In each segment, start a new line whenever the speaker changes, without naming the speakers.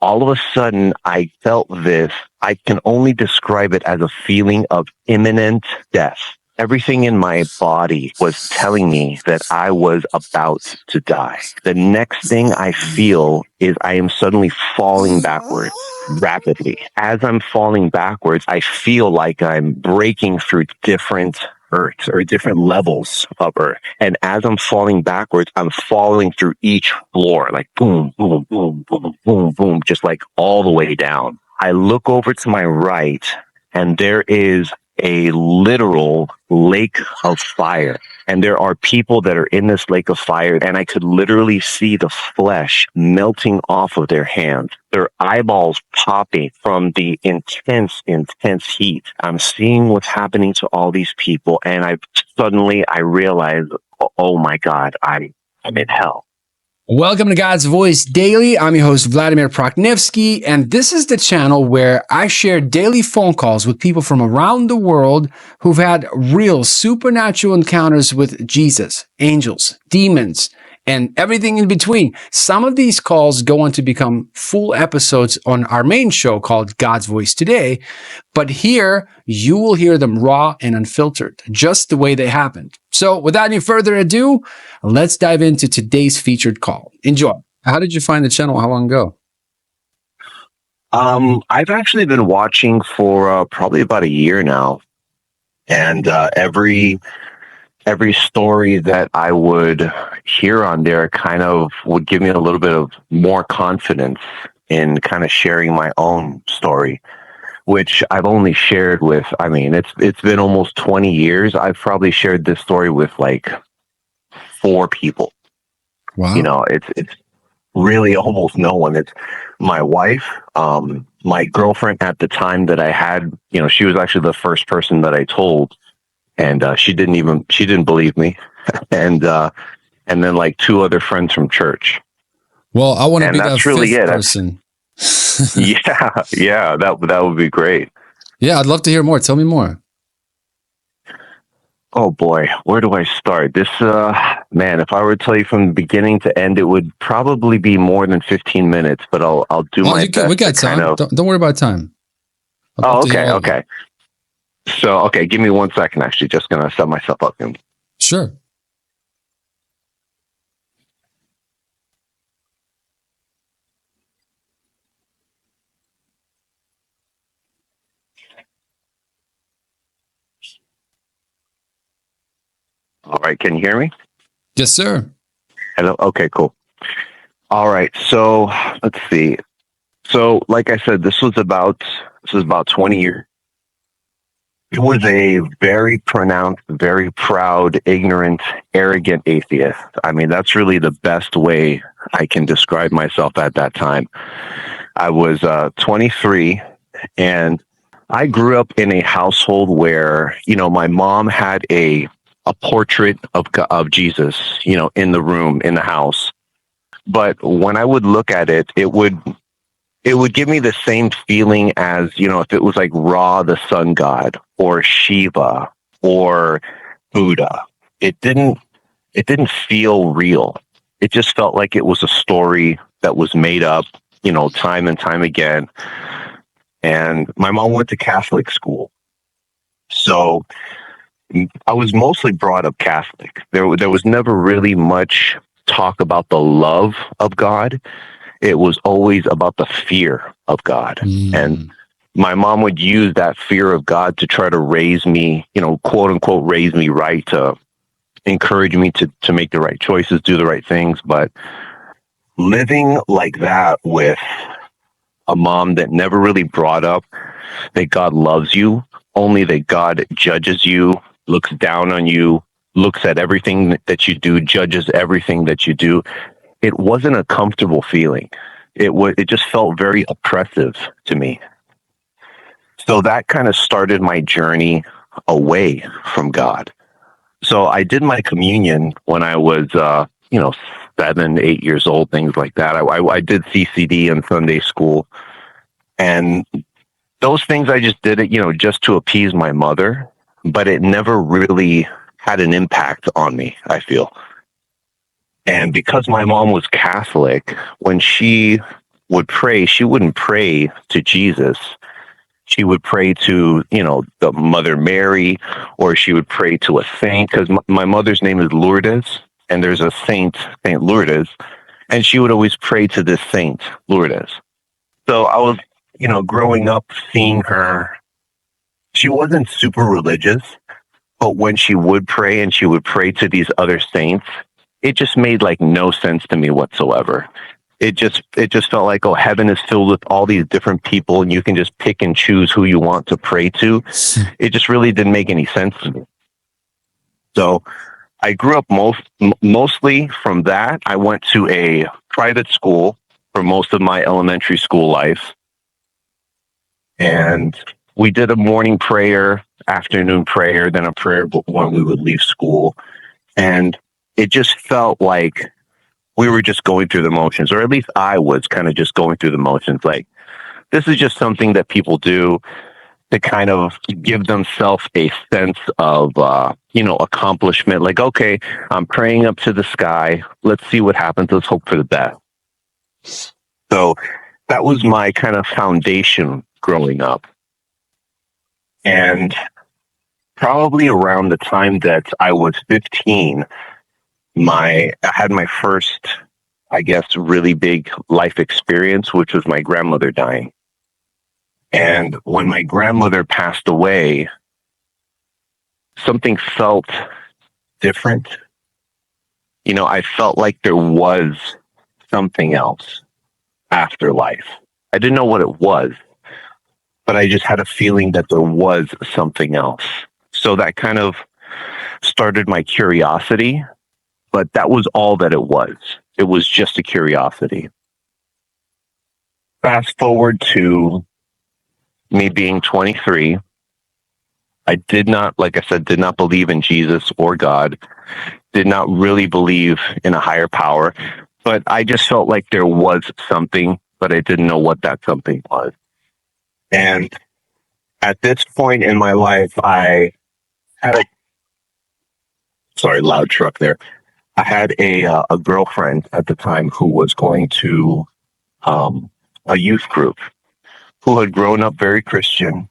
all of a sudden I felt this. I can only describe it as a feeling of imminent death. Everything in my body was telling me that I was about to die. The next thing I feel is I am suddenly falling backwards rapidly. As I'm falling backwards, I feel like I'm breaking through different earths or different levels of earth. And as I'm falling backwards, I'm falling through each floor, like boom, boom, boom, boom, boom, boom, just like all the way down. I look over to my right and there is a literal lake of fire. And there are people that are in this lake of fire, and I could literally see the flesh melting off of their hands, their eyeballs popping from the intense heat. I'm seeing what's happening to all these people, and I realize, oh my God, I'm in hell.
Welcome to God's Voice Daily. I'm your host, Vladimir Proknevsky, and this is the channel where I share daily phone calls with people from around the world who've had real supernatural encounters with Jesus, angels, demons, and everything in between. Some of these calls go on to become full episodes on our main show called God's Voice Today, but here you will hear them raw and unfiltered, just the way they happened. So without any further ado, let's dive into today's featured call. Enjoy. How did you find the channel? How long ago?
I've actually been watching for probably about a year now, and every story that I would hear on there kind of would give me a little bit of more confidence in kind of sharing my own story, which I've only shared with, it's been almost 20 years. I've probably shared this story with like 4 people.
Wow.
You know, it's really almost no one. It's my wife, my girlfriend at the time that I had, she was actually the first person that I told. And she didn't believe me, and then like 2 other friends from church.
Well, I want to be that
that's really
fifth
it.
person.
Yeah, that would be great.
Yeah, I'd love to hear more. Tell me more.
Oh boy, where do I start? This man, if I were to tell you from the beginning to end, it would probably be more than 15 minutes. But I'll do my best.
We got time. Don't worry about time.
Okay. So, okay, give me 1 second, actually. Just going to set myself up.
Sure.
All right, can you hear me?
Yes, sir.
Hello? Okay, cool. All right, so let's see. So, like I said, this was about 20 years. It was a very pronounced, very proud, ignorant, arrogant atheist. I mean, that's really the best way I can describe myself at that time. I was 23, and I grew up in a household where, my mom had a portrait of Jesus, in the room, in the house. But when I would look at it, it would give me the same feeling as, if it was like Ra, the sun god, or Shiva, or Buddha. It didn't feel real. It just felt like it was a story that was made up, time and time again. And my mom went to Catholic school. So I was mostly brought up Catholic. There was never really much talk about the love of God. It was always about the fear of God. And my mom would use that fear of God to try to raise me, quote unquote, raise me right, to encourage me to make the right choices, do the right things. But living like that with a mom that never really brought up that God loves you, only that God judges you, looks down on you, looks at everything that you do, judges everything that you do, it wasn't a comfortable feeling. It just felt very oppressive to me. So that kind of started my journey away from God. So I did my communion when I was, 7, 8 years old, things like that. I did CCD in Sunday school, and those things I just did it, just to appease my mother, but it never really had an impact on me, I feel. And because my mom was Catholic, when she would pray, she wouldn't pray to Jesus. She would pray to, the Mother Mary, or she would pray to a saint, because my mother's name is Lourdes, and there's a saint, Saint Lourdes, and she would always pray to this saint, Lourdes. So I was, growing up seeing her, she wasn't super religious, but when she would pray and she would pray to these other saints, it just made like no sense to me whatsoever. It just felt like, oh, heaven is filled with all these different people and you can just pick and choose who you want to pray to. It just really didn't make any sense to me. So I grew up mostly from that. I went to a private school for most of my elementary school life. And we did a morning prayer, afternoon prayer, then a prayer when we would leave school. And it just felt like we were just going through the motions, or at least I was kind of just going through the motions. Like, this is just something that people do to kind of give themselves a sense of, accomplishment. Like, okay, I'm praying up to the sky. Let's see what happens. Let's hope for the best. So that was my kind of foundation growing up. And probably around the time that I was 15, I had my first, I guess, really big life experience, which was my grandmother dying. And when my grandmother passed away, something felt different. I felt like there was something else after life. I didn't know what it was, but I just had a feeling that there was something else. So that kind of started my curiosity. But that was all that it was. It was just a curiosity. Fast forward to me being 23. I did not, like I said, did not believe in Jesus or God. Did not really believe in a higher power. But I just felt like there was something, but I didn't know what that something was. And at this point in my life, I had loud truck there. I had a girlfriend at the time who was going to a youth group, who had grown up very Christian,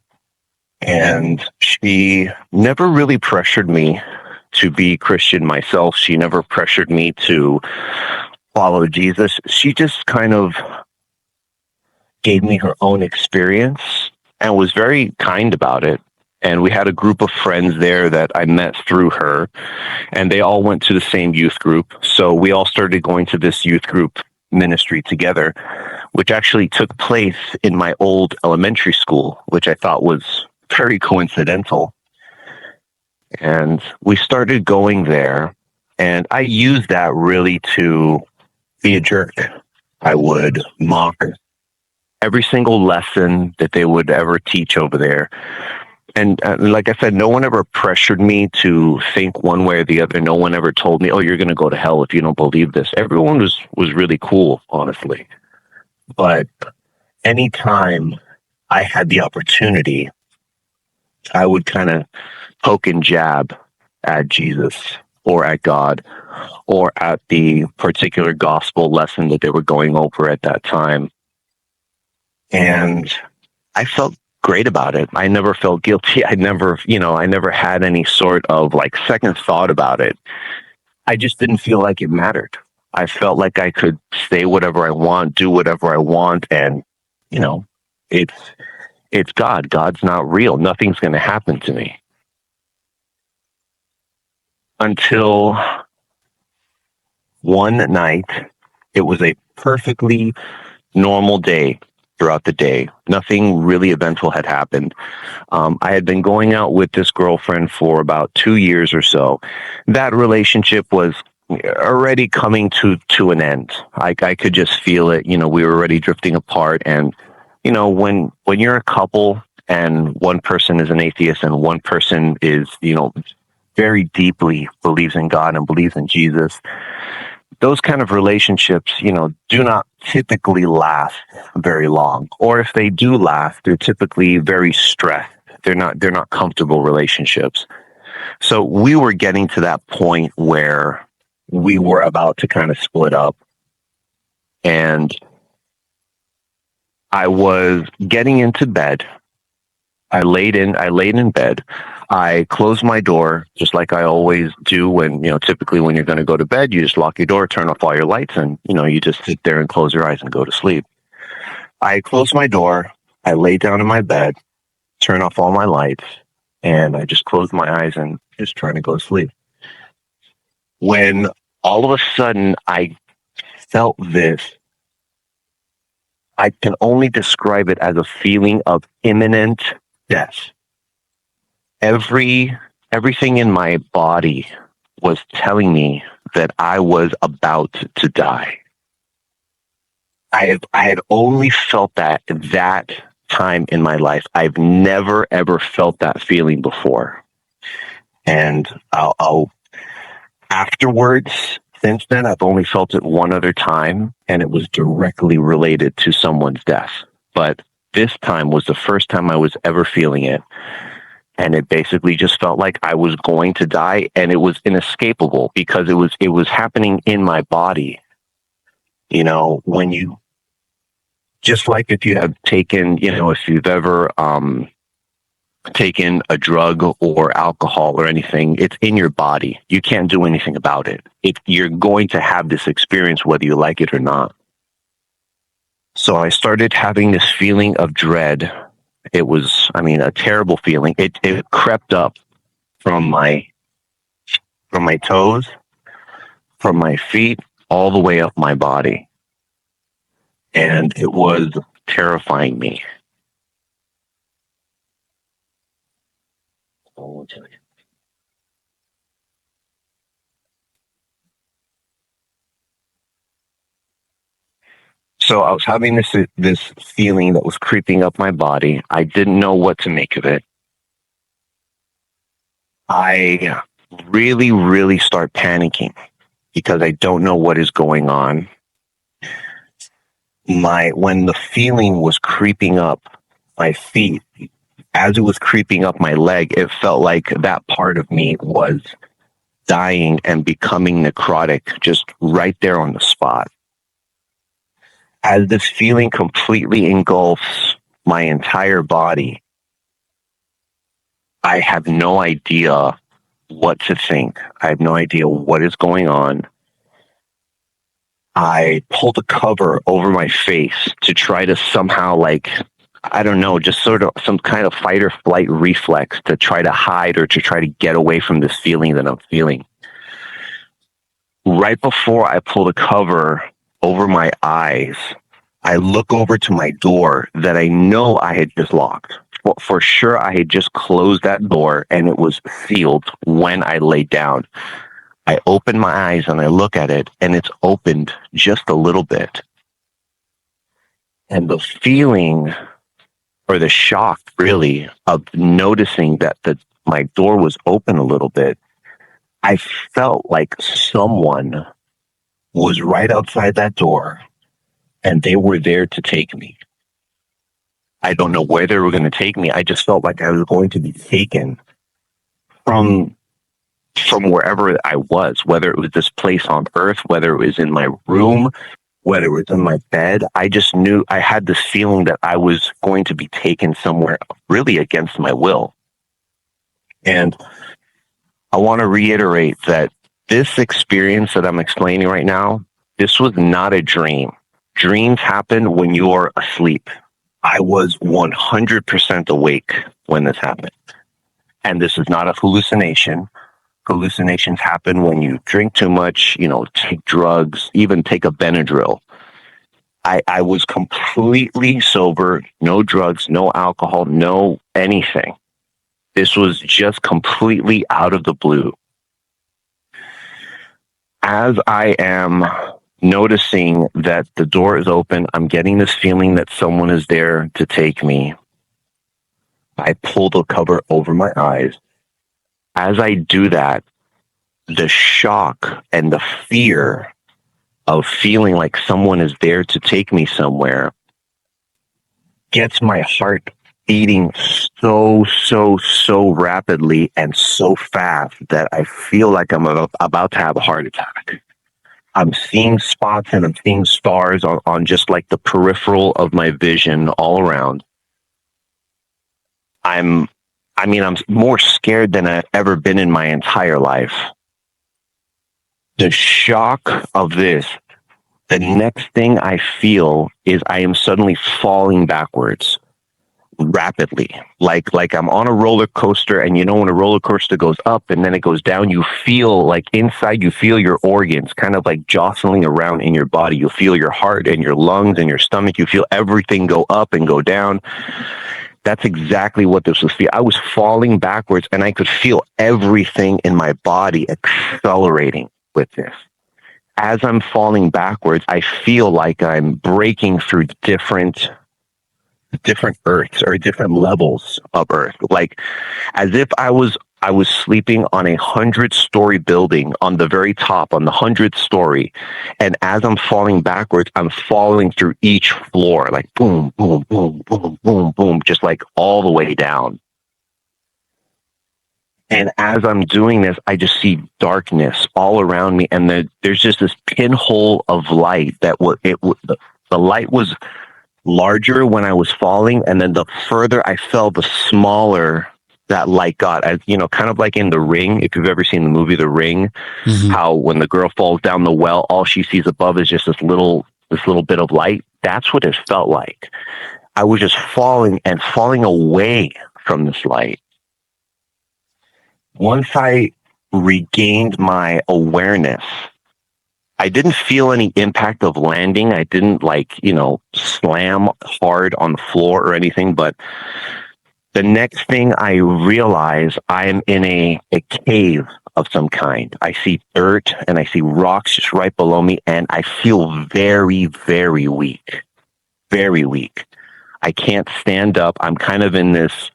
and she never really pressured me to be Christian myself. She never pressured me to follow Jesus. She just kind of gave me her own experience and was very kind about it. And we had a group of friends there that I met through her, and they all went to the same youth group. So we all started going to this youth group ministry together, which actually took place in my old elementary school, which I thought was very coincidental. And we started going there, and I used that really to be a jerk. I would mock every single lesson that they would ever teach over there. And like I said, no one ever pressured me to think one way or the other. No one ever told me, oh, you're going to go to hell if you don't believe this. Everyone was really cool, honestly. But anytime I had the opportunity, I would kind of poke and jab at Jesus or at God or at the particular gospel lesson that they were going over at that time. And I felt great about it. I never felt guilty. I never had any sort of like second thought about it. I just didn't feel like it mattered. I felt like I could say whatever I want, do whatever I want, and it's God. God's not real. Nothing's going to happen to me. Until one night, it was a perfectly normal day. Throughout the day, nothing really eventful had happened. I had been going out with this girlfriend for about 2 years or so. That relationship was already coming to an end. I could just feel it. We were already drifting apart. And when you're a couple and one person is an atheist and one person is very deeply believes in God and believes in Jesus, those kind of relationships, do not typically last very long. Or if they do last, they're typically very stressed. They're not comfortable relationships. So we were getting to that point where we were about to kind of split up. And I was getting into bed. I laid in bed. I closed my door just like I always do when, typically when you're going to go to bed, you just lock your door, turn off all your lights, and, you just sit there and close your eyes and go to sleep. I closed my door. I laid down in my bed, turn off all my lights, and I just closed my eyes and just trying to go to sleep. When all of a sudden I felt this, I can only describe it as a feeling of imminent death. Everything in my body was telling me that I was about to die. I had only felt that time in my life. I've never ever felt that feeling before, and I'll afterwards. Since then, I've only felt it one other time, and it was directly related to someone's death. But this time was the first time I was ever feeling it. And it basically just felt like I was going to die, and it was inescapable because it was happening in my body. When you, just like if you have taken, if you've ever taken a drug or alcohol or anything, it's in your body. You can't do anything about it. You're going to have this experience whether you like it or not. So I started having this feeling of dread. It was, a terrible feeling. It crept up from my toes, from my feet, all the way up my body. And it was terrifying me. So I was having this feeling that was creeping up my body. I didn't know what to make of it. I really, really start panicking because I don't know what is going on. When the feeling was creeping up my feet, as it was creeping up my leg, it felt like that part of me was dying and becoming necrotic just right there on the spot. As this feeling completely engulfs my entire body, I have no idea what to think. I have no idea what is going on. I pulled the cover over my face to try to somehow, just sort of some kind of fight or flight reflex to try to hide or to try to get away from this feeling that I'm feeling. Right before I pull the cover over my eyes, I look over to my door that I know I had just locked. For sure, I had just closed that door and it was sealed when I laid down. I open my eyes and I look at it, and it's opened just a little bit. And the feeling, or the shock really, of noticing that my door was open a little bit, I felt like someone was right outside that door and they were there to take me. I don't know where they were going to take me. I just felt like I was going to be taken from wherever I was, whether it was this place on earth, whether it was in my room, whether it was in my bed. I just knew, I had this feeling that I was going to be taken somewhere really against my will. And I want to reiterate that this experience that I'm explaining right now, this was not a dream. Dreams happen when you're asleep. I was 100% awake when this happened. And this is not a hallucination. Hallucinations happen when you drink too much, take drugs, even take a Benadryl. I was completely sober, no drugs, no alcohol, no anything. This was just completely out of the blue. As I am noticing that the door is open, I'm getting this feeling that someone is there to take me. I pull the cover over my eyes. As I do that, the shock and the fear of feeling like someone is there to take me somewhere gets my heart beating so rapidly and so fast that I feel like I'm about to have a heart attack. I'm seeing spots and I'm seeing stars on just like the peripheral of my vision all around. I'm, I'm more scared than I've ever been in my entire life. The shock of this, the next thing I feel is I am suddenly falling backwards rapidly. Like I'm on a roller coaster, and you know when a roller coaster goes up and then it goes down, you feel like inside, you feel your organs kind of like jostling around in your body. You feel your heart and your lungs and your stomach. You feel everything go up and go down. That's exactly what this was. I was falling backwards, and I could feel everything in my body accelerating with this. As I'm falling backwards, I feel like I'm breaking through different earths or different levels of earth, like as if I was sleeping on 100-story building on the very top, on the 100th story, and as I'm falling backwards, I'm falling through each floor, like boom, boom, boom, boom, boom, boom, just like all the way down. And as I'm doing this, I just see darkness all around me, and there's just this pinhole of light the light was larger when I was falling, and then the further I fell, the smaller that light got. As you know, kind of like in The Ring. If you've ever seen the movie The Ring, how when the girl falls down the well, all she sees above is just this little bit of light. That's what it felt like. I was just falling and falling away from this light. Once I regained my awareness, I didn't feel any impact of landing. I didn't slam hard on the floor or anything, but the next thing I realize, I am in a cave of some kind. I see dirt and I see rocks just right below me, and I feel very, very weak. Very weak. I can't stand up. I'm kind of in this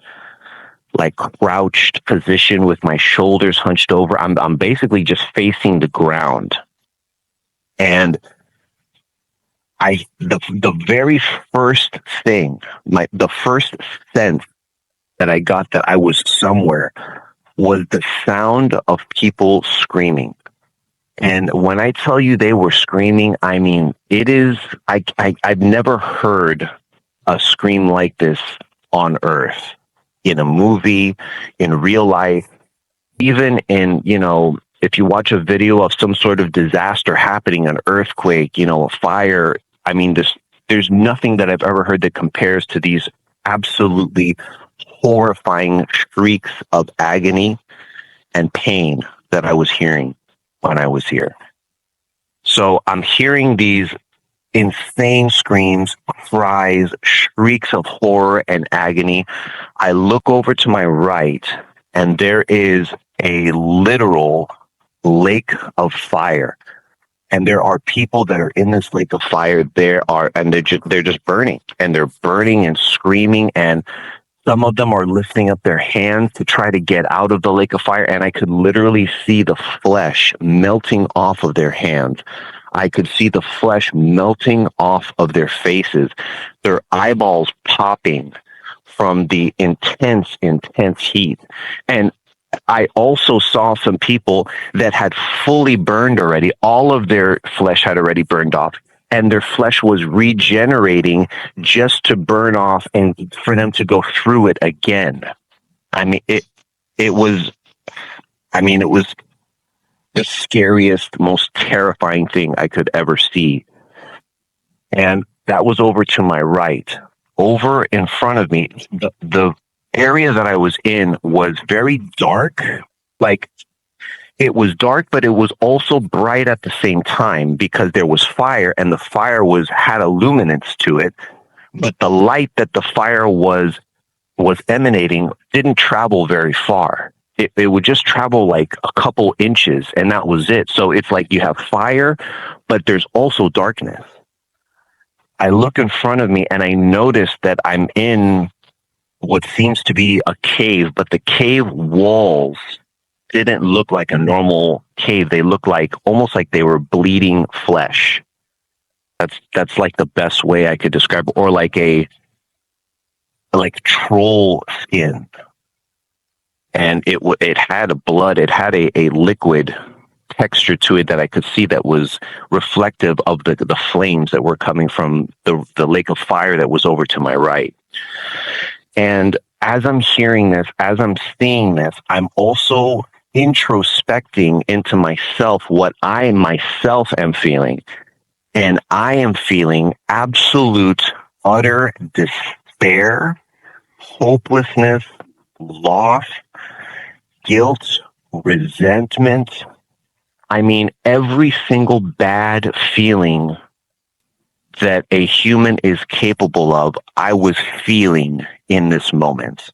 like crouched position with my shoulders hunched over. I'm basically just facing the ground. And the very first thing, the first sense that I got that I was somewhere was the sound of people screaming. And when I tell you they were screaming, I mean, I've never heard a scream like this on Earth, in a movie, in real life, even in, if you watch a video of some sort of disaster happening, an earthquake, a fire. I mean, there's nothing that I've ever heard that compares to these absolutely horrifying shrieks of agony and pain that I was hearing when I was here. So I'm hearing these insane screams, cries, shrieks of horror and agony. I look over to my right, and there is a literal lake of fire. And there are people that are in this lake of fire. And they're just burning, and they're burning and screaming, and some of them are lifting up their hands to try to get out of the lake of fire, and I could literally see the flesh melting off of their hands. I could see the flesh melting off of their faces, their eyeballs popping from the intense, intense heat. And I also saw some people that had fully burned already. All of their flesh had already burned off, and their flesh was regenerating just to burn off and for them to go through it again. I mean, it was the scariest, most terrifying thing I could ever see. And that was over to my right. Over in front of me, the area that I was in was very dark. Like, it was dark, but it was also bright at the same time because there was fire, and the fire had a luminance to it. But the light that the fire was emanating didn't travel very far. It would just travel like a couple inches, and that was it. So it's like you have fire, but there's also darkness. I look in front of me, and I notice that I'm in what seems to be a cave, but the cave walls didn't look like a normal cave. They looked like almost like they were bleeding flesh. That's like the best way I could describe it. Or like troll skin. And it had blood. It had a liquid texture to it that I could see that was reflective of the flames that were coming from the lake of fire that was over to my right. And as I'm hearing this, as I'm seeing this, I'm also introspecting into myself what I myself am feeling. And I am feeling absolute, utter despair, hopelessness, loss, guilt, resentment. I mean, every single bad feeling that a human is capable of, I was feeling in this moment.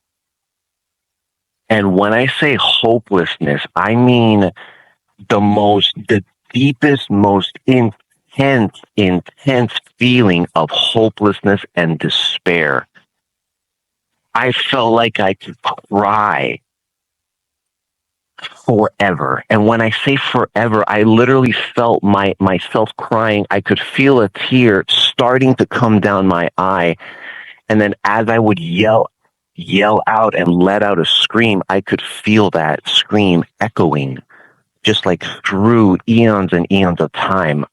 And when I say hopelessness, I mean the deepest, most intense feeling of hopelessness and despair. I felt like I could cry forever. And when I say forever, I literally felt myself crying. I could feel a tear starting to come down my eye. And then as I would yell out and let out a scream, I could feel that scream echoing just like through eons and eons of time.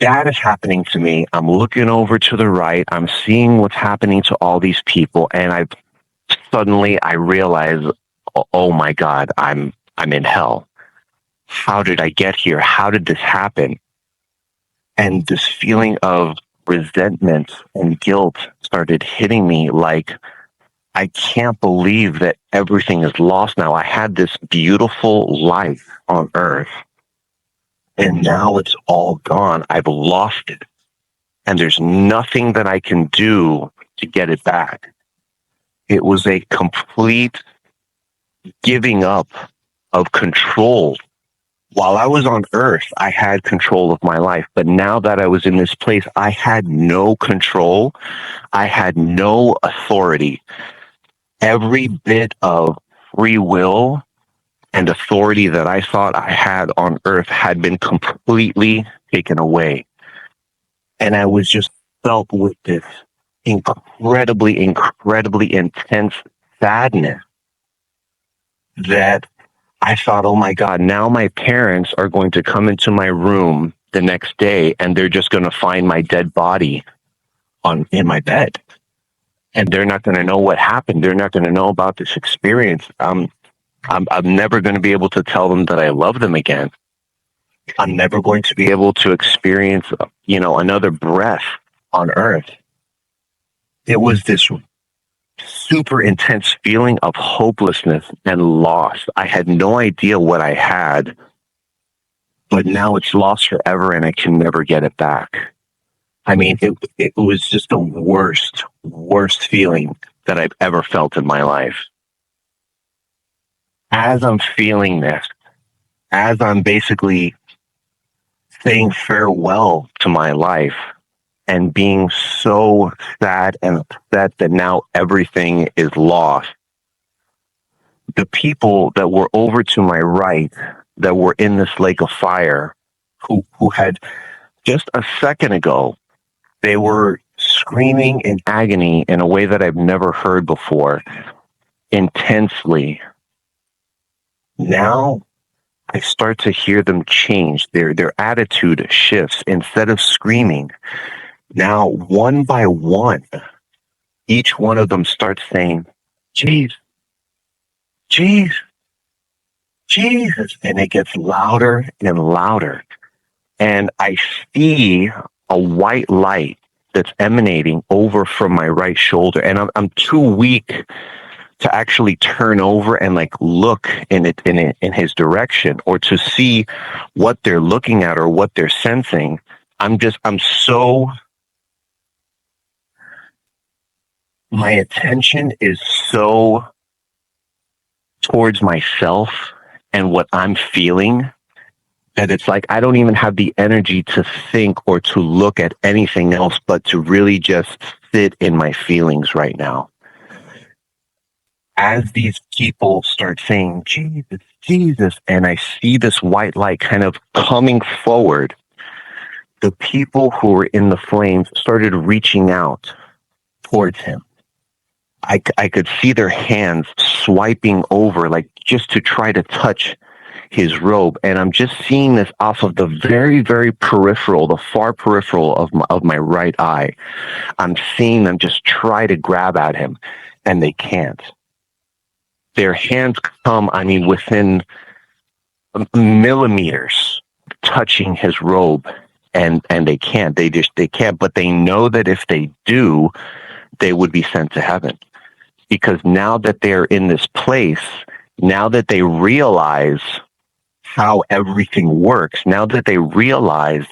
That is happening to me. I'm looking over to the right. I'm seeing what's happening to all these people. And I realize, oh my God, I'm in hell. How did I get here? How did this happen? And this feeling of resentment and guilt started hitting me like, I can't believe that everything is lost now. I had this beautiful life on earth and now it's all gone. I've lost it. And there's nothing that I can do to get it back. It was a complete giving up of control. While I was on earth, I had control of my life. But now that I was in this place, I had no control. I had no authority. Every bit of free will and authority that I thought I had on earth had been completely taken away. And I was just felt with this incredibly intense sadness that I thought, oh my God, now my parents are going to come into my room the next day and they're just going to find my dead body in my bed. And they're not going to know what happened. They're not going to know about this experience. I'm never going to be able to tell them that I love them again. I'm never going to be able to experience, another breath on earth. It was this super intense feeling of hopelessness and loss. I had no idea what I had, but now it's lost forever and I can never get it back. I mean, it was just the worst feeling that I've ever felt in my life. As I'm feeling this, as I'm basically saying farewell to my life and being so sad and upset that now everything is lost, the people that were over to my right, that were in this lake of fire, who had just a second ago, they were screaming in agony in a way that I've never heard before, intensely. Now I start to hear them change. Their attitude shifts. Instead of screaming, now one by one, each one of them starts saying, "Jeez, jeez, Jesus," and it gets louder and louder. And I see a white light that's emanating over from my right shoulder. And I'm too weak to actually turn over and look in his direction or to see what they're looking at or what they're sensing. My attention is so towards myself and what I'm feeling that it's like I don't even have the energy to think or to look at anything else but to really just sit in my feelings right now. As these people start saying, "Jesus, Jesus," and I see this white light kind of coming forward, the people who were in the flames started reaching out towards him. I could see their hands swiping over, like just to try to touch his robe. And I'm just seeing this off of the very, very peripheral, the far peripheral of my right eye. I'm seeing them just try to grab at him, and they can't. Their hands come, I mean, within millimeters touching his robe, and they can't. They can't, but they know that if they do, they would be sent to heaven. Because now that they're in this place, now that they realize how everything works, now that they realize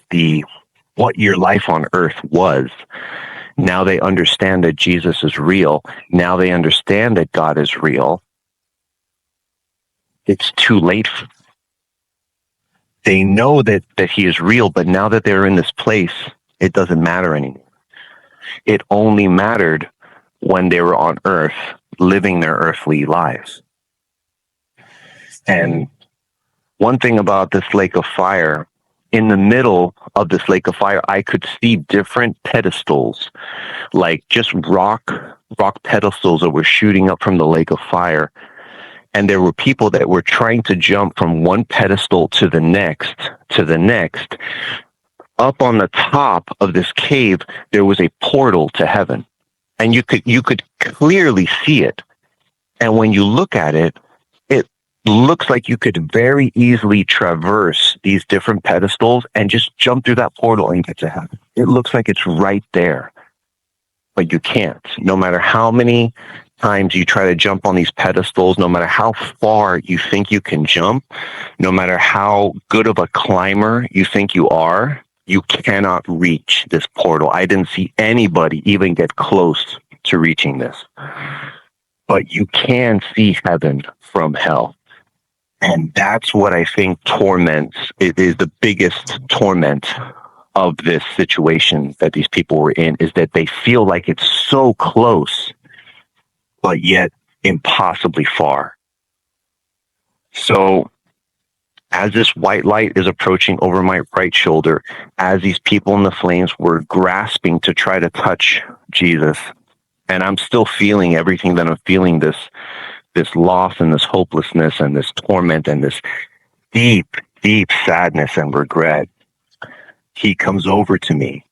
what your life on earth was, now they understand that Jesus is real. Now they understand that God is real. It's too late. They know that he is real, but now that they're in this place, it doesn't matter anymore. It only mattered when they were on earth, living their earthly lives. And one thing about this lake of fire, in the middle of this lake of fire, I could see different pedestals, like just rock pedestals that were shooting up from the lake of fire. And there were people that were trying to jump from one pedestal to the next, Up on the top of this cave, there was a portal to heaven. And you could clearly see it. And when you look at it, it looks like you could very easily traverse these different pedestals and just jump through that portal and get to heaven. It looks like it's right there, but you can't. No matter how many times you try to jump on these pedestals, no matter how far you think you can jump, no matter how good of a climber you think you are, you cannot reach this portal. I didn't see anybody even get close to reaching this. But you can see heaven from hell. And that's what I think it is the biggest torment of this situation that these people were in, is that they feel like it's so close, but yet impossibly far. So as this white light is approaching over my right shoulder, as these people in the flames were grasping to try to touch Jesus, and I'm still feeling everything that I'm feeling, this loss and this hopelessness and this torment and this deep, deep sadness and regret, he comes over to me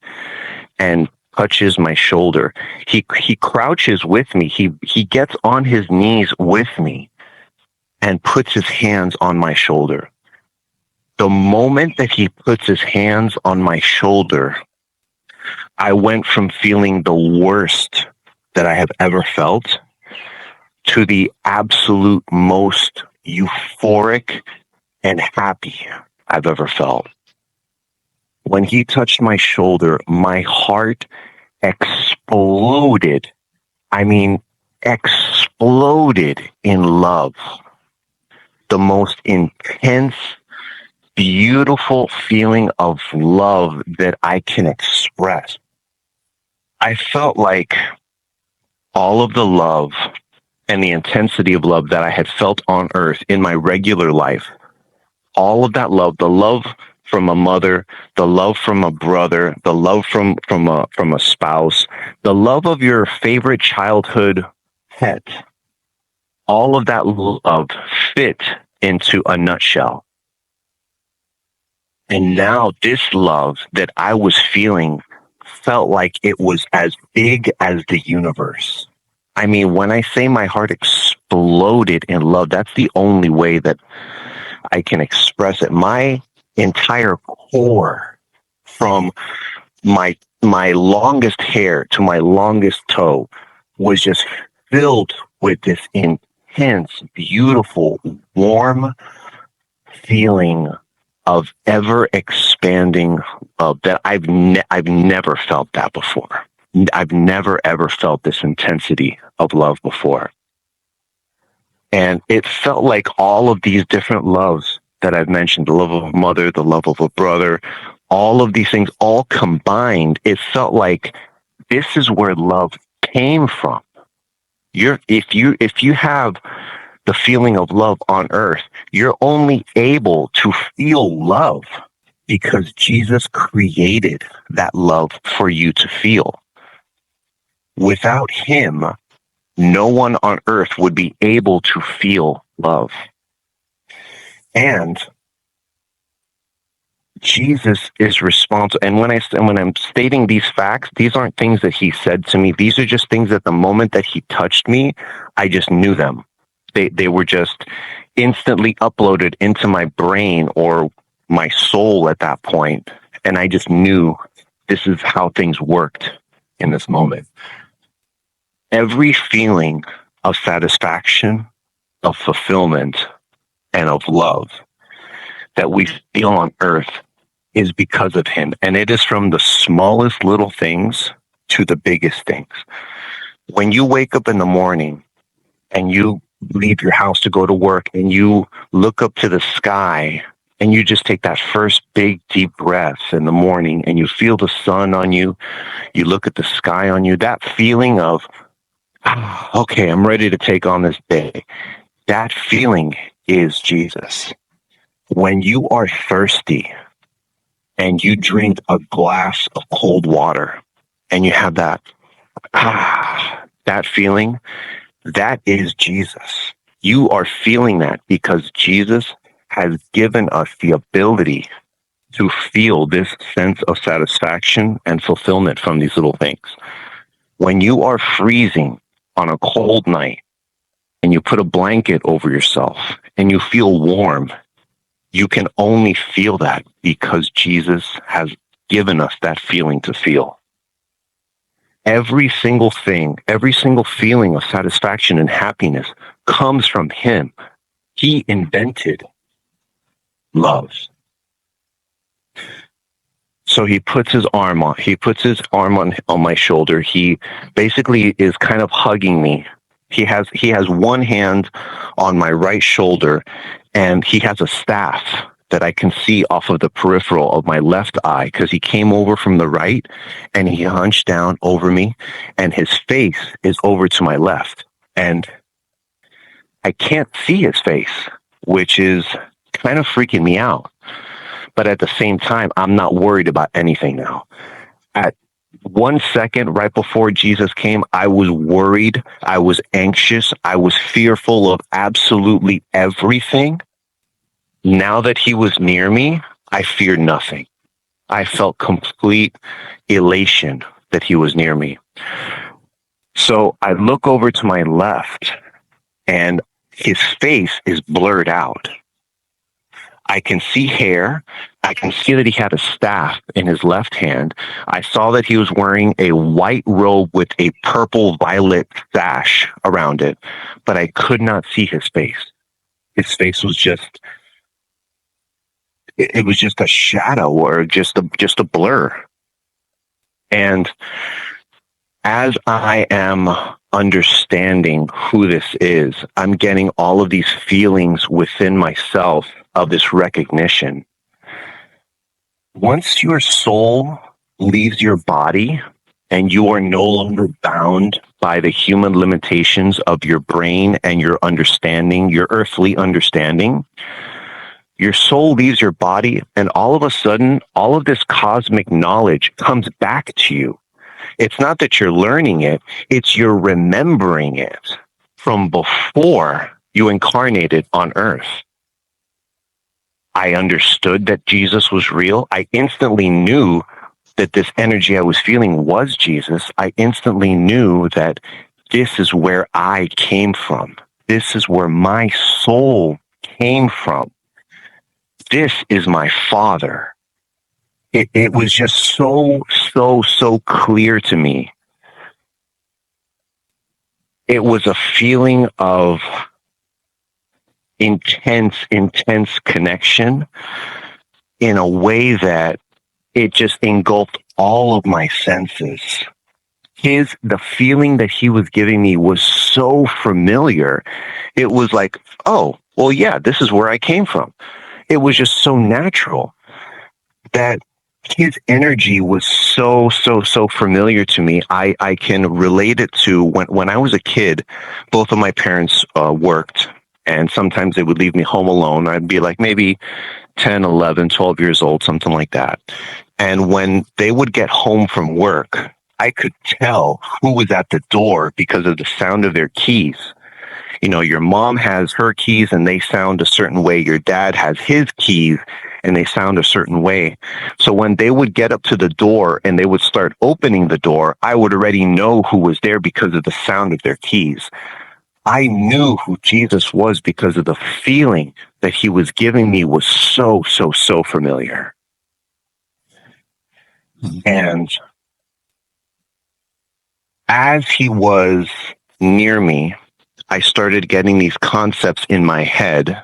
and touches my shoulder. He crouches with me. He gets on his knees with me and puts his hands on my shoulder. The moment that he puts his hands on my shoulder, I went from feeling the worst that I have ever felt to the absolute most euphoric and happy I've ever felt. When he touched my shoulder, my heart exploded. I mean, exploded in love. The most intense, beautiful feeling of love that I can express. I felt like all of the love and the intensity of love that I had felt on earth in my regular life, all of that love, the love from a mother, the love from a brother, the love from a spouse, the love of your favorite childhood pet, all of that love fit into a nutshell. And now this love that I was feeling felt like it was as big as the universe. I mean, when I say my heart exploded in love, that's the only way that I can express it. My entire core, from my longest hair to my longest toe, was just filled with this intense, beautiful, warm feeling of ever expanding love that I've never felt that before. I've never ever felt this intensity of love before. And it felt like all of these different loves that I've mentioned, the love of a mother, the love of a brother, all of these things all combined, it felt like this is where love came from. If you have the feeling of love on earth, you're only able to feel love because Jesus created that love for you to feel. Without him, No one on earth would be able to feel love. And Jesus is responsible. And when I'm stating these facts, these aren't things that he said to me. These are just things at the moment that he touched me, I just knew them. They were just instantly uploaded into my brain or my soul at that point, and I just knew this is how things worked in this moment. Every feeling of satisfaction, of fulfillment, and of love that we feel on earth is because of him. And it is from the smallest little things to the biggest things. When you wake up in the morning and you leave your house to go to work and you look up to the sky and you just take that first big deep breath in the morning and you feel the sun on you, you look at the sky on you, that feeling of, okay, I'm ready to take on this day. That feeling is Jesus. When you are thirsty and you drink a glass of cold water and you have that, that feeling, that is Jesus. You are feeling that because Jesus has given us the ability to feel this sense of satisfaction and fulfillment from these little things. When you are freezing on a cold night and you put a blanket over yourself and you feel warm, you can only feel that because Jesus has given us that feeling to feel. Every single thing, every single feeling of satisfaction and happiness comes from him. He invented love. So he puts his arm on my shoulder. He basically is kind of hugging me. He has one hand on my right shoulder, and he has a staff that I can see off of the peripheral of my left eye because he came over from the right and he hunched down over me, and his face is over to my left. And I can't see his face, which is kind of freaking me out. But at the same time, I'm not worried about anything now. At 1 second right before Jesus came, I was worried, I was anxious, I was fearful of absolutely everything. Now that he was near me, I feared nothing. I felt complete elation that he was near me. So I look over to my left, and his face is blurred out. I can see hair. I can see that he had a staff in his left hand. I saw that he was wearing a white robe with a purple violet sash around it, but I could not see his face. His face was just, it was just a shadow or just a blur. And as I am understanding who this is, I'm getting all of these feelings within myself of this recognition. Once your soul leaves your body and you are no longer bound by the human limitations of your brain and your understanding, your earthly understanding, your soul leaves your body, and all of a sudden, all of this cosmic knowledge comes back to you. It's not that you're learning it, it's you're remembering it from before you incarnated on earth. I understood that Jesus was real. I instantly knew that this energy I was feeling was Jesus. I instantly knew that this is where I came from. This is where my soul came from. This is my Father. It was just so clear to me. It was a feeling of intense connection in a way that it just engulfed all of my senses. The feeling that he was giving me was so familiar. It was like, oh, well, yeah, this is where I came from. It was just so natural that his energy was so familiar to me. I can relate it to when I was a kid, both of my parents worked, and sometimes they would leave me home alone. I'd be like maybe 10, 11, 12 years old, something like that. And when they would get home from work, I could tell who was at the door because of the sound of their keys. You know, your mom has her keys and they sound a certain way. Your dad has his keys and they sound a certain way. So when they would get up to the door and they would start opening the door, I would already know who was there because of the sound of their keys. I knew who Jesus was because of the feeling that he was giving me was so, so, so familiar. And as he was near me, I started getting these concepts in my head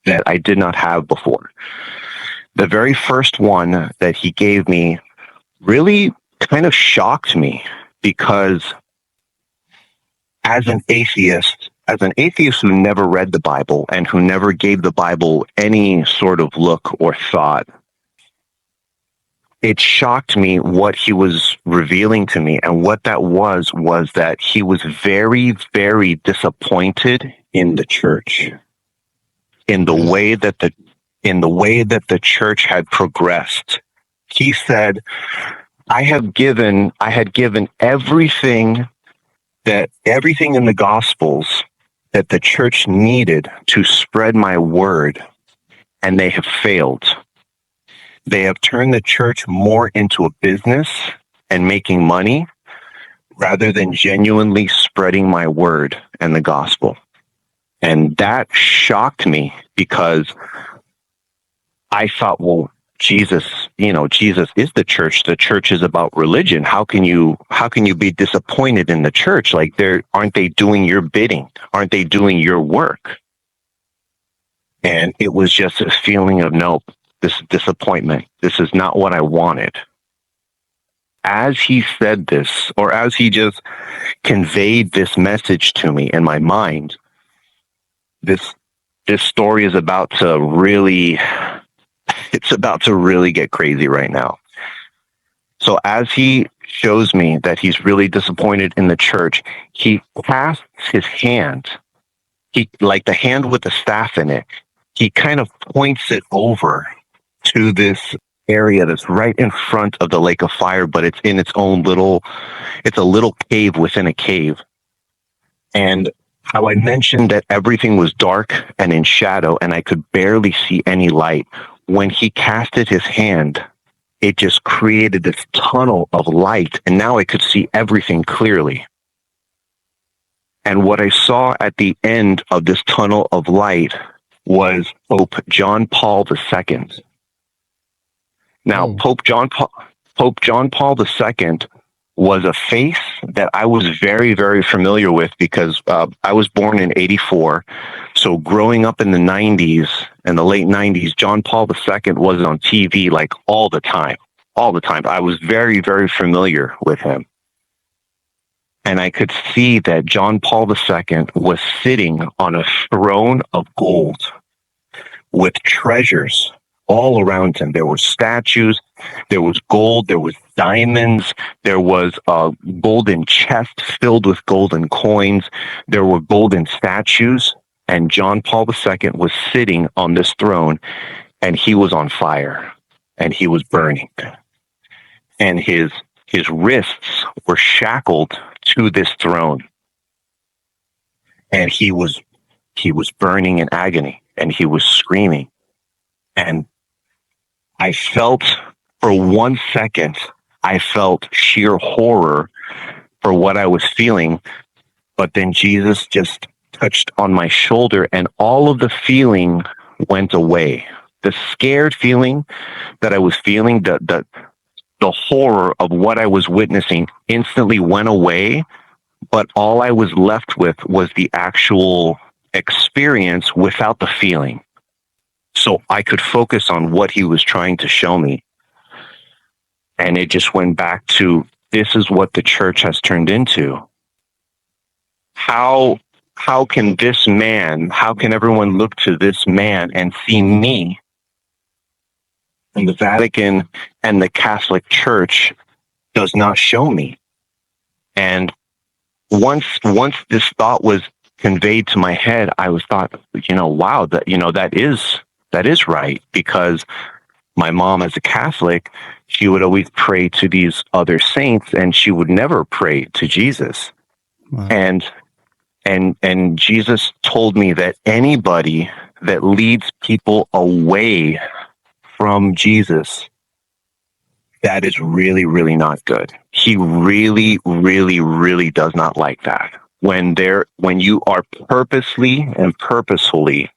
that I did not have before. The very first one that he gave me really kind of shocked me because as an atheist who never read the Bible and who never gave the Bible any sort of look or thought, it shocked me what he was revealing to me. And what that was that he was very, very disappointed in the church, in the way that the church had progressed. He said, I had given everything in the Gospels that the church needed to spread my word, and they have failed. They have turned the church more into a business and making money rather than genuinely spreading my word and the gospel. And that shocked me because I thought, well, Jesus is the church. The church is about religion. How can you be disappointed in the church? Like, aren't they doing your bidding? Aren't they doing your work? And it was just a feeling of, nope, this disappointment. This is not what I wanted. As he said this, or as he just conveyed this message to me in my mind, this story is about to really get crazy right now. So as he shows me that he's really disappointed in the church, he casts his hand, like the hand with the staff in it, he kind of points it over to this area that's right in front of the lake of fire, but it's in it's a little cave within a cave. And how I mentioned that everything was dark and in shadow and I could barely see any light, when he casted his hand, it just created this tunnel of light, and now I could see everything clearly. And what I saw at the end of this tunnel of light was Pope John Paul II. Now, Pope John Paul II was a face that I was very, very familiar with because I was born in '84. So growing up in the '90s and the late '90s, John Paul II was on TV like all the time. I was very, very familiar with him. And I could see that John Paul II was sitting on a throne of gold with treasures all around him. There were statues, there was gold, there was diamonds, there was a golden chest filled with golden coins, there were golden statues, and John Paul II was sitting on this throne, and he was on fire, and he was burning. And his wrists were shackled to this throne, and he was burning in agony, and he was screaming. And I felt, for 1 second, I felt sheer horror for what I was feeling. But then Jesus just touched on my shoulder and all of the feeling went away. The scared feeling that I was feeling, the horror of what I was witnessing instantly went away. But all I was left with was the actual experience without the feeling. So I could focus on what he was trying to show me. And it just went back to, this is what the church has turned into. How can everyone look to this man and see me? And the Vatican and the Catholic Church does not show me. And once this thought was conveyed to my head, I was thought, wow, that is right, because my mom, as a Catholic, she would always pray to these other saints, and she would never pray to Jesus.
Wow.
And Jesus told me that anybody that leads people away from Jesus, that is really, really not good. He really, really, really does not like that. When you are purposely and purposefully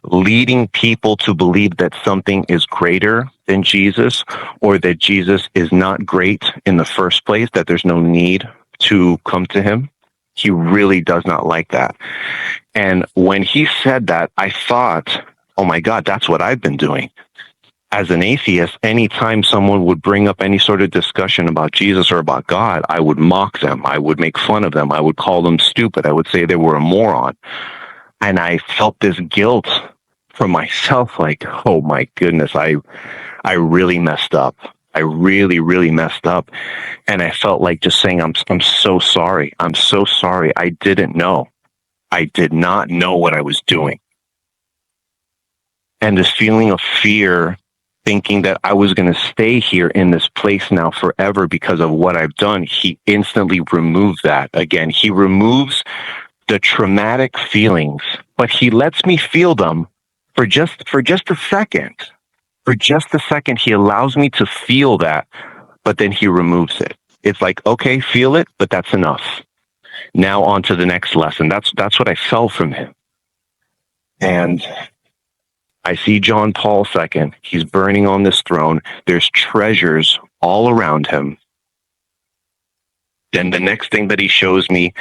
leading people to believe that something is greater than Jesus, or that Jesus is not great in the first place, that there's no need to come to him, he really does not like that. And when he said that, I thought, oh my God, that's what I've been doing. As an atheist, anytime someone would bring up any sort of discussion about Jesus or about God, I would mock them. I would make fun of them. I would call them stupid. I would say they were a moron. And I felt this guilt for myself, like, oh my goodness, I really messed up. I really, really messed up. And I felt like just saying, I'm so sorry. I'm so sorry. I didn't know. I did not know what I was doing. And this feeling of fear, thinking that I was going to stay here in this place now forever because of what I've done, he instantly removed that. Again, he removes the traumatic feelings, but he lets me feel them for just a second. For just a second, he allows me to feel that, but then he removes it. It's like, okay, feel it, but that's enough. Now on to the next lesson. That's what I felt from him. And I see John Paul II. He's burning on this throne. There's treasures all around him. Then the next thing that he shows me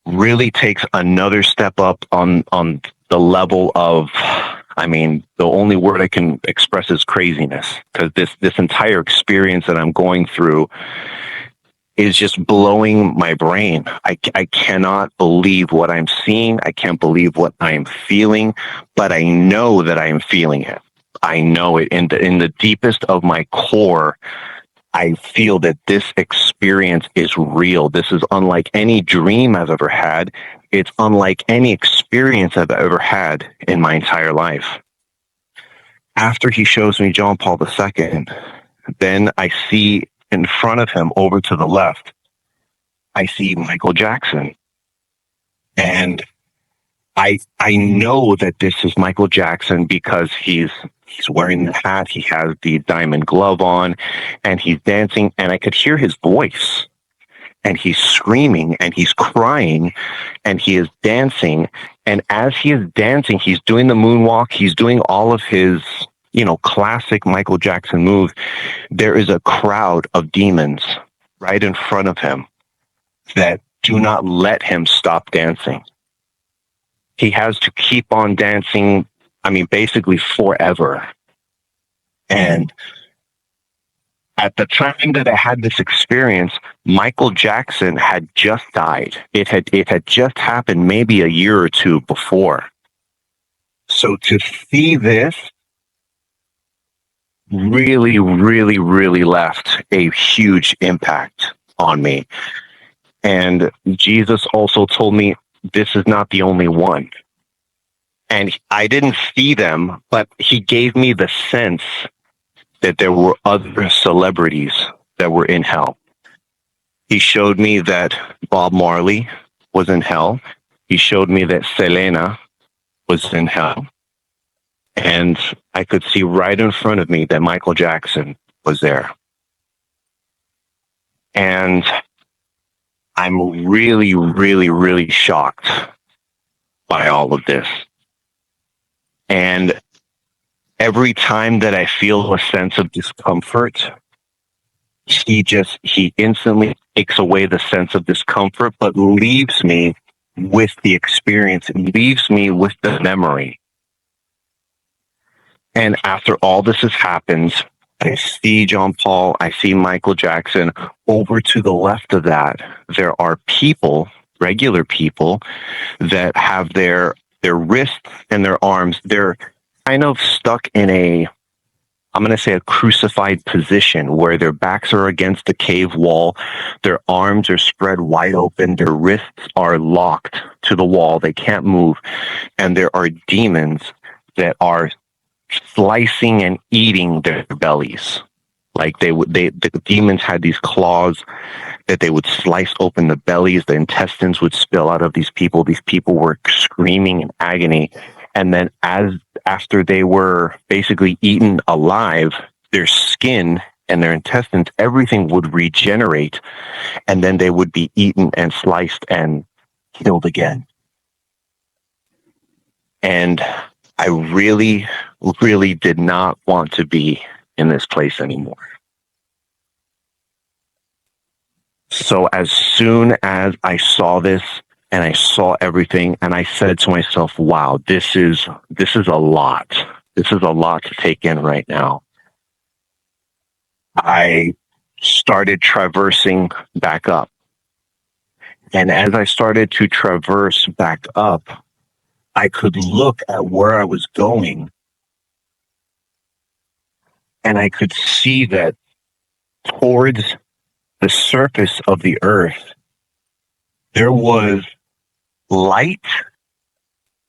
really takes another step up on the level of, I mean, the only word I can express is craziness, because this entire experience that I'm going through is just blowing my brain. I cannot believe what I'm seeing. I can't believe what I am feeling, but I know that I am feeling it. I know it in the deepest of my core. I feel that this experience is real. This is unlike any dream I've ever had. It's unlike any experience I've ever had in my entire life. After he shows me John Paul II, then I see in front of him, over to the left, I see Michael Jackson. And I know that this is Michael Jackson because he's wearing the hat, he has the diamond glove on, and he's dancing, and I could hear his voice. And he's screaming, and he's crying, and he is dancing. And as he is dancing, he's doing the moonwalk, he's doing all of his, classic Michael Jackson moves. There is a crowd of demons right in front of him that do not let him stop dancing. He has to keep on dancing, basically forever. And at the time that I had this experience, Michael Jackson had just died. It had just happened maybe a year or two before. So to see this really, really, really left a huge impact on me. And Jesus also told me this is not the only one. And I didn't see them, but he gave me the sense that there were other celebrities that were in hell. He showed me that Bob Marley was in hell. He showed me that Selena was in hell. And I could see right in front of me that Michael Jackson was there. And I'm really, really, really shocked by all of this. And every time that I feel a sense of discomfort, he instantly takes away the sense of discomfort, but leaves me with the experience. It leaves me with the memory. And after all this has happened, I see John Paul, I see Michael Jackson. Over to the left of that, there are people, regular people, that have their wrists and their arms, they're kind of stuck in I'm going to say a crucified position where their backs are against the cave wall, their arms are spread wide open, their wrists are locked to the wall, they can't move, and there are demons that are slicing and eating their bellies. Like the demons had these claws that they would slice open the bellies, the intestines would spill out of these people. These people were screaming in agony. And then after they were basically eaten alive, their skin and their intestines, everything would regenerate, and then they would be eaten and sliced and killed again. And I really, really did not want to be in this place anymore. So as soon as I saw this and I saw everything, and I said to myself, wow, this is a lot. This is a lot to take in right now. I started traversing back up. And as I started to traverse back up, I could look at where I was going, and I could see that towards the surface of the earth, there was light.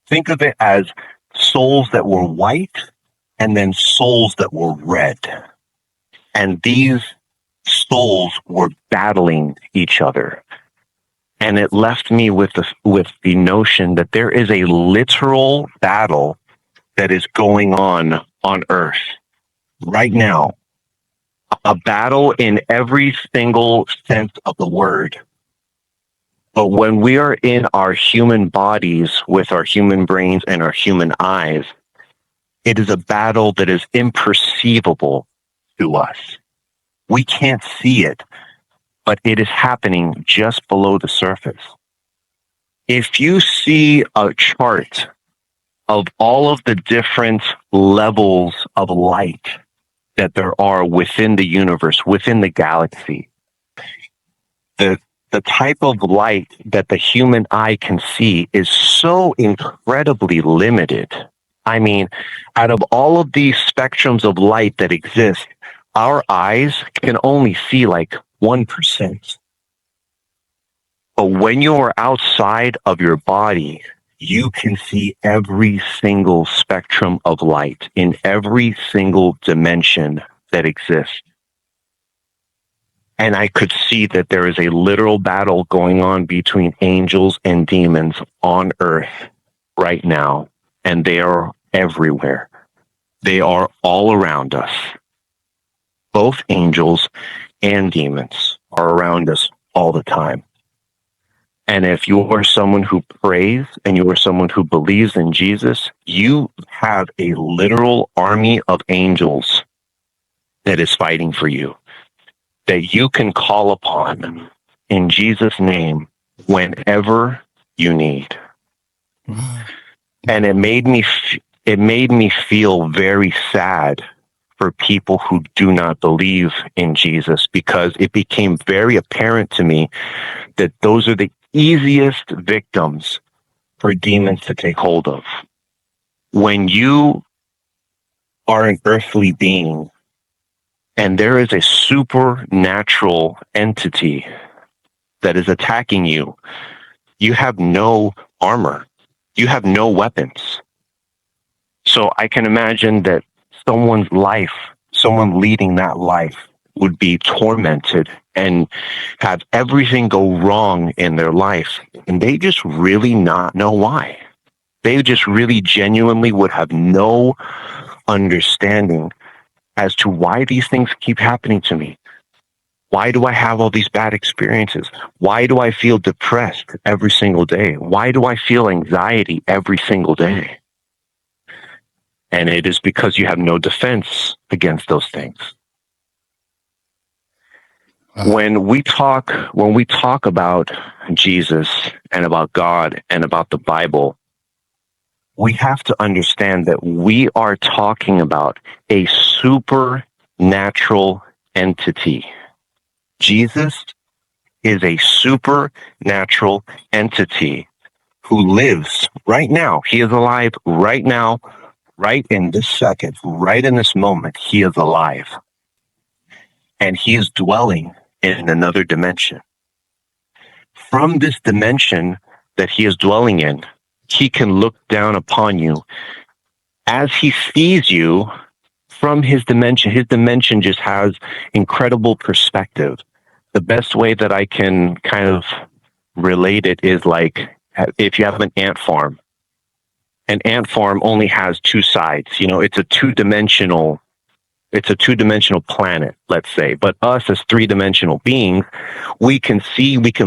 Think of it as souls that were white and then souls that were red. And these souls were battling each other. And it left me with the notion that there is a literal battle that is going on earth right now. A battle in every single sense of the word. But when we are in our human bodies with our human brains and our human eyes, it is a battle that is imperceivable to us. We can't see it, but it is happening just below the surface. If you see a chart of all of the different levels of light that there are within the universe, within the galaxy, the type of light that the human eye can see is so incredibly limited. I mean, out of all of these spectrums of light that exist, our eyes can only see like 1%. But when you're outside of your body, you can see every single spectrum of light in every single dimension that exists. And I could see that there is a literal battle going on between angels and demons on earth right now. And they are everywhere. They are all around us. Both angels and demons are around us all the time. And if you are someone who prays and you are someone who believes in Jesus, you have a literal army of angels that is fighting for you, that you can call upon in Jesus' name whenever you need. And it made me feel very sad for people who do not believe in Jesus, because it became very apparent to me that those are the easiest victims for demons to take hold of. When you are an earthly being and there is a supernatural entity that is attacking you, you have no armor. You have no weapons. So I can imagine that someone's life, someone leading that life, would be tormented and have everything go wrong in their life. And they just really not know why. They just really genuinely would have no understanding as to why these things keep happening to me. Why do I have all these bad experiences? Why do I feel depressed every single day? Why do I feel anxiety every single day? And it is because you have no defense against those things. When we talk about Jesus and about God and about the Bible, we have to understand that we are talking about a supernatural entity. Jesus is a supernatural entity who lives right now. He is alive right now, right in this second, right in this moment. He is alive. And he is dwelling in another dimension. From this dimension that he is dwelling in, he can look down upon you as he sees you from his dimension just has incredible perspective. The best way that I can kind of relate it is like if you have an ant farm only has two sides. You know, it's a two-dimensional planet, let's say. But us as three-dimensional beings, we can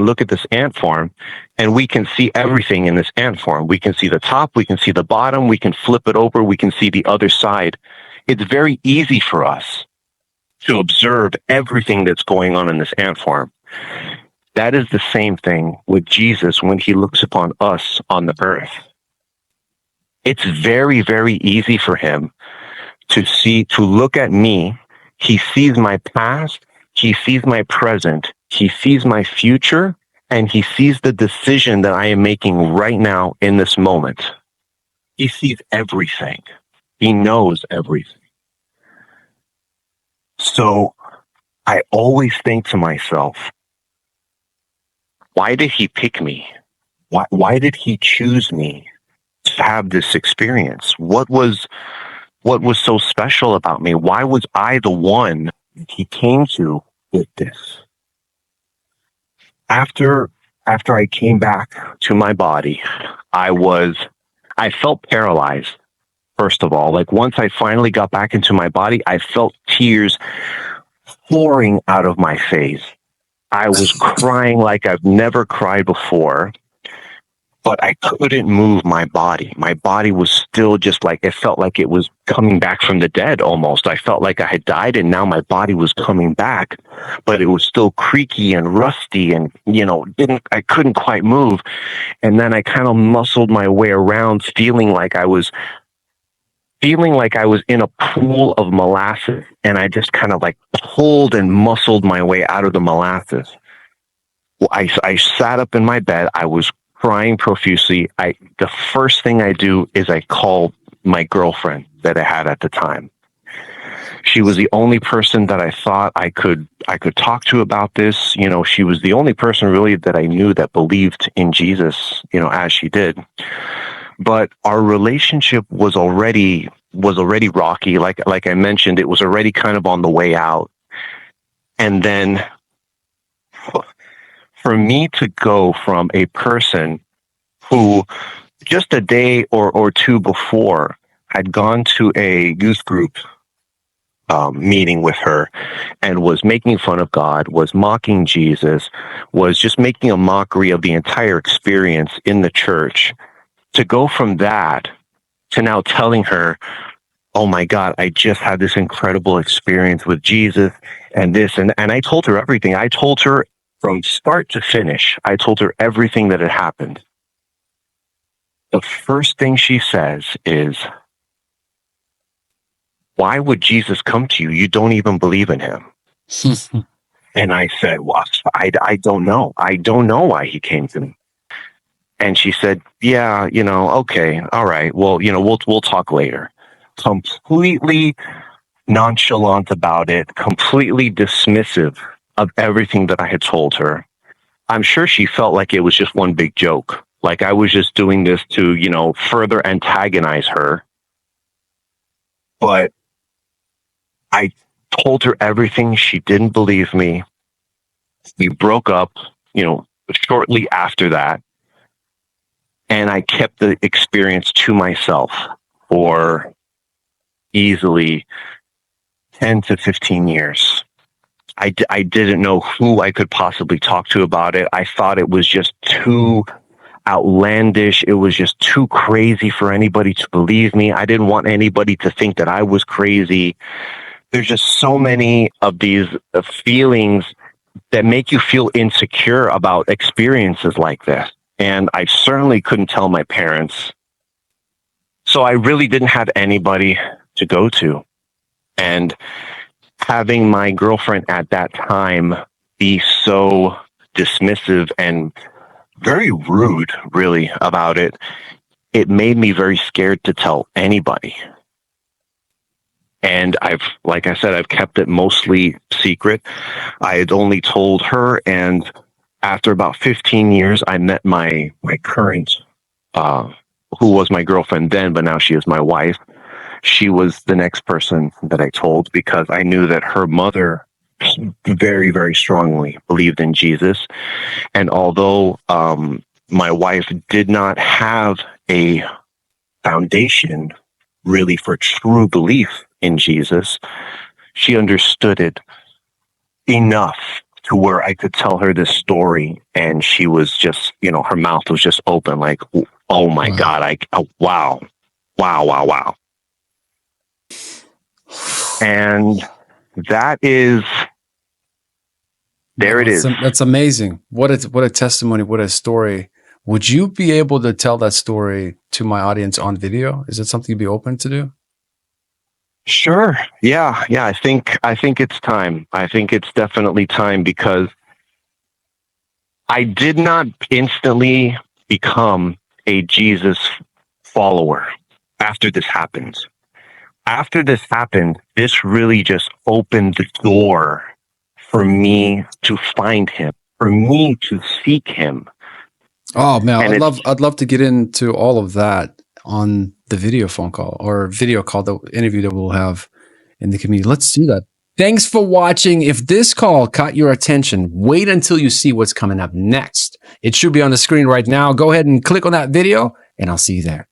look at this ant farm and we can see everything in this ant farm. We can see the top, we can see the bottom, we can flip it over, we can see the other side. It's very easy for us to observe everything that's going on in this ant farm. That is the same thing with Jesus when he looks upon us on the earth. It's very, very easy for him to look at me. He sees my past, he sees my present, he sees my future, and he sees the decision that I am making right now in this moment. He sees everything. He knows everything. So I always think to myself, why did he pick me? Why did he choose me to have this experience? What was so special about me? Why was I the one he came to with this? After I came back to my body, I felt paralyzed. First of all, like once I finally got back into my body, I felt tears pouring out of my face. I was crying like I've never cried before, but I couldn't move my body. My body was still just like, it felt like it was coming back from the dead almost. I felt like I had died and now my body was coming back, but it was still creaky and rusty and, I couldn't quite move. And then I kind of muscled my way around feeling like I was in a pool of molasses, and I just kind of like pulled and muscled my way out of the molasses. Well, I sat up in my bed. I was crying profusely. The first thing I do is I call my girlfriend that I had at the time. She was the only person that I thought I could talk to about this. She was the only person really that I knew that believed in Jesus, as she did. But our relationship was already rocky. Like I mentioned, it was already kind of on the way out. And then for me to go from a person who just a day or two before had gone to a youth group meeting with her and was making fun of God, was mocking Jesus, was just making a mockery of the entire experience in the church, to go from that to now telling her, oh my God, I just had this incredible experience with Jesus and this. And I told her everything. I told her from start to finish. I told her everything that had happened. The first thing she says is, why would Jesus come to you? You don't even believe in him. And I said, well, I don't know. I don't know why he came to me. And she said, yeah, okay, all right. Well, we'll talk later. Completely nonchalant about it, completely dismissive of everything that I had told her. I'm sure she felt like it was just one big joke. Like I was just doing this to, further antagonize her. But I told her everything. She didn't believe me. We broke up, shortly after that. And I kept the experience to myself for easily 10 to 15 years. I didn't know who I could possibly talk to about it. I thought it was just too outlandish. It was just too crazy for anybody to believe me. I didn't want anybody to think that I was crazy. There's just so many of these feelings that make you feel insecure about experiences like this. And I certainly couldn't tell my parents. So I really didn't have anybody to go to. And having my girlfriend at that time be so dismissive and very rude, really, about it, it made me very scared to tell anybody. And like I said, I've kept it mostly secret. I had only told her, and after about 15 years, I met my current, who was my girlfriend then, but now she is my wife. she was the next person that I told, because I knew that her mother very, very strongly believed in Jesus. And although my wife did not have a foundation really for true belief in Jesus, she understood it enough to where I could tell her this story, and she was just, her mouth was just open, like, oh my
Wow.
God, wow, wow, wow, wow. And that is, there it is.
That's amazing. What a testimony, what a story. Would you be able to tell that story to my audience on video? Is it something you'd be open to do?
Sure. Yeah. I think it's time. I think it's definitely time, because I did not instantly become a Jesus follower after this happened. After this happened, this really just opened the door for me to find him, for me to seek him.
Oh man,
And
I'd love to get into all of that on the video phone call or video call, the interview that we'll have in the community. Let's do that. Thanks for watching. If this call caught your attention, wait until you see what's coming up next. It should be on the screen right now. Go ahead and click on that video, and I'll see you there.